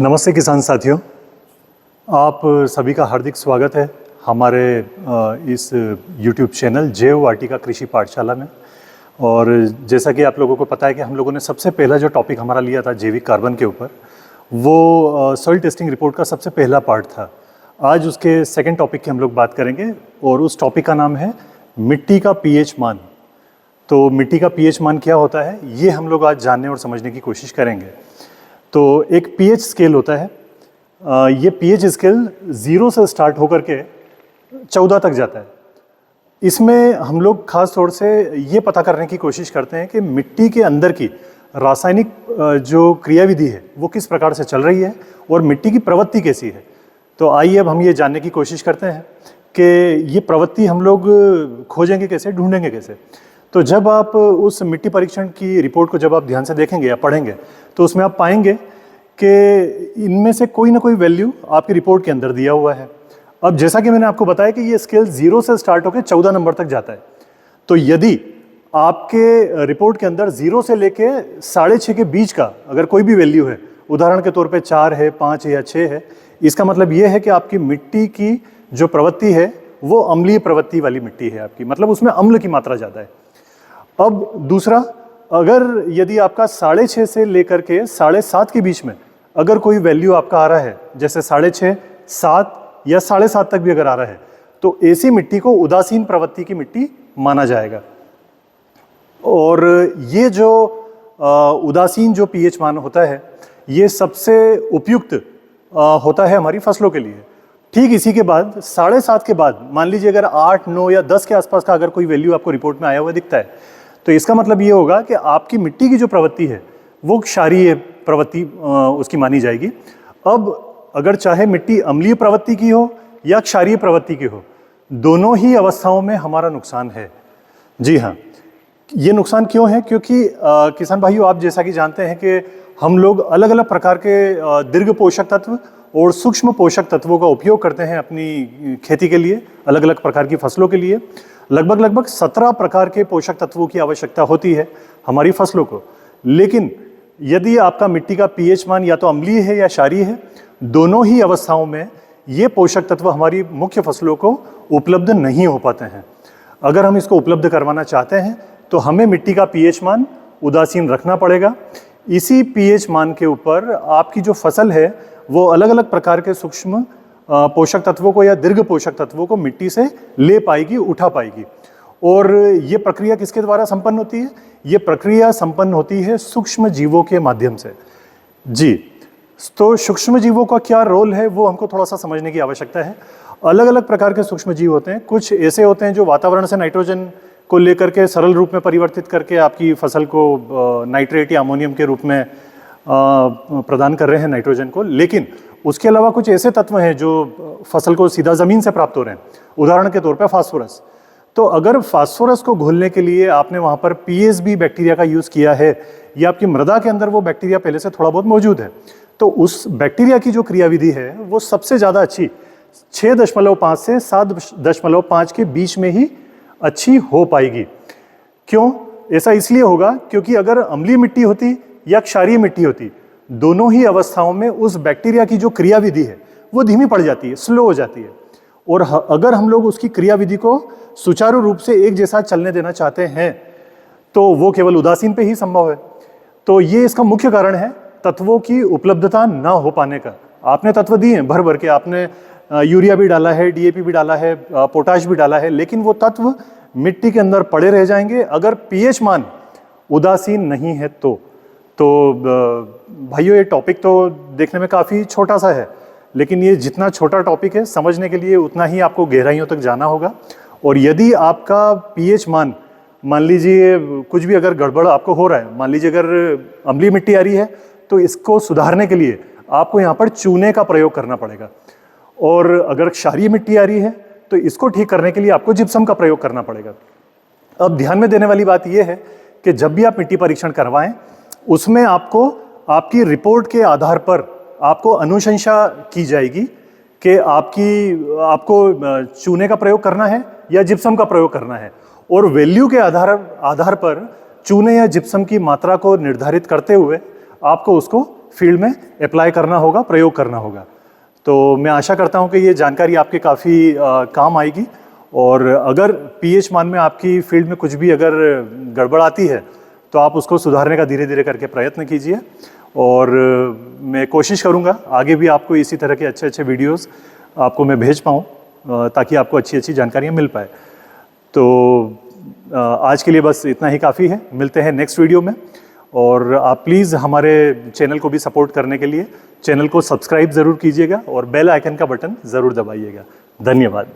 नमस्ते किसान साथियों, आप सभी का हार्दिक स्वागत है हमारे इस YouTube चैनल जैव वाटिका कृषि पाठशाला में। और जैसा कि आप लोगों को पता है कि हम लोगों ने सबसे पहला जो टॉपिक हमारा लिया था जैविक कार्बन के ऊपर, वो सॉइल टेस्टिंग रिपोर्ट का सबसे पहला पार्ट था। आज उसके सेकंड टॉपिक की हम लोग बात करेंगे और उस टॉपिक का नाम है मिट्टी का पीएच मान। तो मिट्टी का पीएच मान क्या होता है, ये हम लोग आज जानने और समझने की कोशिश करेंगे। तो एक पीएच स्केल होता है, ये पीएच स्केल 0 से स्टार्ट होकर के 14 तक जाता है। इसमें हम लोग खास तौर से ये पता करने की कोशिश करते हैं कि मिट्टी के अंदर की रासायनिक जो क्रियाविधि है वो किस प्रकार से चल रही है और मिट्टी की प्रवृत्ति कैसी है। तो आइए अब हम ये जानने की कोशिश करते हैं कि ये प्रवृत्ति हम लोग खोजेंगे कैसे, ढूंढेंगे कैसे। तो जब आप उस मिट्टी परीक्षण की रिपोर्ट को जब आप ध्यान से देखेंगे या पढ़ेंगे तो उसमें आप पाएंगे कि इनमें से कोई ना कोई वैल्यू आपकी रिपोर्ट के अंदर दिया हुआ है। अब जैसा कि मैंने आपको बताया कि ये स्केल 0 से स्टार्ट होकर 14 नंबर तक जाता है। तो यदि आपके रिपोर्ट के अंदर 0 से लेके 6.5 के बीच का अगर कोई भी वैल्यू है, उदाहरण के तौर पे 4 है, 5 है या 6 है, इसका मतलब ये है कि आपकी मिट्टी की जो प्रवृत्ति है वो अम्लीय प्रवृत्ति वाली मिट्टी है आपकी, मतलब उसमें अम्ल की मात्रा ज़्यादा है। अब दूसरा, अगर यदि आपका 6.5 से लेकर के 7.5 के बीच में अगर कोई वैल्यू आपका आ रहा है, जैसे 6.5, 7 या 7.5 तक भी अगर आ रहा है, तो ऐसी मिट्टी को उदासीन प्रवृत्ति की मिट्टी माना जाएगा। और ये जो उदासीन जो पीएच मान होता है, ये सबसे उपयुक्त होता है हमारी फसलों के लिए। ठीक इसी के बाद 7.5 के बाद मान लीजिए अगर 8, 9 या 10 के आसपास का अगर कोई वैल्यू आपको रिपोर्ट में आया हुआ दिखता है, तो इसका मतलब ये होगा कि आपकी मिट्टी की जो प्रवृत्ति है वो क्षारीय प्रवृत्ति उसकी मानी जाएगी। अब अगर चाहे मिट्टी अम्लीय प्रवृत्ति की हो या क्षारीय प्रवृत्ति की हो, दोनों ही अवस्थाओं में हमारा नुकसान है। जी हाँ, ये नुकसान क्यों है? क्योंकि किसान भाइयों, आप जैसा कि जानते हैं कि हम लोग अलग अलग प्रकार के दीर्घ पोषक तत्व और सूक्ष्म पोषक तत्वों का उपयोग करते हैं अपनी खेती के लिए, अलग अलग प्रकार की फसलों के लिए। लगभग 17 प्रकार के पोषक तत्वों की आवश्यकता होती है हमारी फसलों को। लेकिन यदि आपका मिट्टी का पीएच मान या तो अम्लीय है या क्षारीय है, दोनों ही अवस्थाओं में ये पोषक तत्व हमारी मुख्य फसलों को उपलब्ध नहीं हो पाते हैं। अगर हम इसको उपलब्ध करवाना चाहते हैं तो हमें मिट्टी का पीएच मान उदासीन रखना पड़ेगा। इसी पीएच मान के ऊपर आपकी जो फसल है वो अलग अलग प्रकार के सूक्ष्म पोषक तत्वों को या दीर्घ पोषक तत्वों को मिट्टी से ले पाएगी, उठा पाएगी। और ये प्रक्रिया किसके द्वारा संपन्न होती है? ये प्रक्रिया संपन्न होती है सूक्ष्म जीवों के माध्यम से। जी, तो सूक्ष्म जीवों का क्या रोल है वो हमको थोड़ा सा समझने की आवश्यकता है। अलग अलग प्रकार के सूक्ष्म जीव होते हैं। कुछ ऐसे होते हैं जो वातावरण से नाइट्रोजन को लेकर के सरल रूप में परिवर्तित करके आपकी फसल को नाइट्रेट या अमोनियम के रूप में प्रदान कर रहे हैं नाइट्रोजन को। लेकिन उसके अलावा कुछ ऐसे तत्व हैं जो फसल को सीधा ज़मीन से प्राप्त हो रहे हैं, उदाहरण के तौर पर फास्फोरस। तो अगर फास्फोरस को घोलने के लिए आपने वहाँ पर पीएसबी बैक्टीरिया का यूज़ किया है या आपकी मृदा के अंदर वो बैक्टीरिया पहले से थोड़ा बहुत मौजूद है, तो उस बैक्टीरिया की जो क्रियाविधि है वो सबसे ज़्यादा अच्छी 6.5 से 7.5 के बीच में ही अच्छी हो पाएगी। क्यों? ऐसा इसलिए होगा क्योंकि अगर अम्लीय मिट्टी होती या क्षारीय मिट्टी होती, दोनों ही अवस्थाओं में उस बैक्टीरिया की जो क्रियाविधि है वो धीमी पड़ जाती है, स्लो हो जाती है। और अगर हम लोग उसकी क्रियाविधि को सुचारू रूप से एक जैसा चलने देना चाहते हैं तो वो केवल उदासीन पे ही संभव है। तो ये इसका मुख्य कारण है तत्वों की उपलब्धता ना हो पाने का। आपने तत्व दिए हैं भर भर के, आपने यूरिया भी डाला है, डीएपी भी डाला है, पोटाश भी डाला है, लेकिन वो तत्व मिट्टी के अंदर पड़े रह जाएंगे अगर पीएच मान उदासीन नहीं है तो भाइयों, ये टॉपिक तो देखने में काफ़ी छोटा सा है, लेकिन ये जितना छोटा टॉपिक है समझने के लिए उतना ही आपको गहराइयों तक जाना होगा। और यदि आपका पीएच मान लीजिए कुछ भी अगर गड़बड़ आपको हो रहा है, मान लीजिए अगर अम्लीय मिट्टी आ रही है, तो इसको सुधारने के लिए आपको यहाँ पर चूने का प्रयोग करना पड़ेगा। और अगर क्षारीय मिट्टी आ रही है तो इसको ठीक करने के लिए आपको जिप्सम का प्रयोग करना पड़ेगा। अब ध्यान में देने वाली बात यह है कि जब भी आप मिट्टी परीक्षण करवाएं, उसमें आपको आपकी रिपोर्ट के आधार पर आपको अनुशंसा की जाएगी कि आपको चूने का प्रयोग करना है या जिप्सम का प्रयोग करना है। और वैल्यू के आधार पर चूने या जिप्सम की मात्रा को निर्धारित करते हुए आपको उसको फील्ड में अप्लाई करना होगा, प्रयोग करना होगा। तो मैं आशा करता हूँ कि ये जानकारी आपके काफ़ी काम आएगी, और अगर पीएच मान में आपकी फील्ड में कुछ भी अगर गड़बड़ आती है तो आप उसको सुधारने का धीरे धीरे करके प्रयत्न कीजिए। और मैं कोशिश करूँगा आगे भी आपको इसी तरह के अच्छे अच्छे वीडियोस आपको मैं भेज पाऊँ, ताकि आपको अच्छी अच्छी जानकारियाँ मिल पाए। तो आज के लिए बस इतना ही काफ़ी है। मिलते हैं नेक्स्ट वीडियो में, और आप प्लीज़ हमारे चैनल को भी सपोर्ट करने के लिए चैनल को सब्सक्राइब ज़रूर कीजिएगा और बेल आइकन का बटन ज़रूर दबाइएगा। धन्यवाद।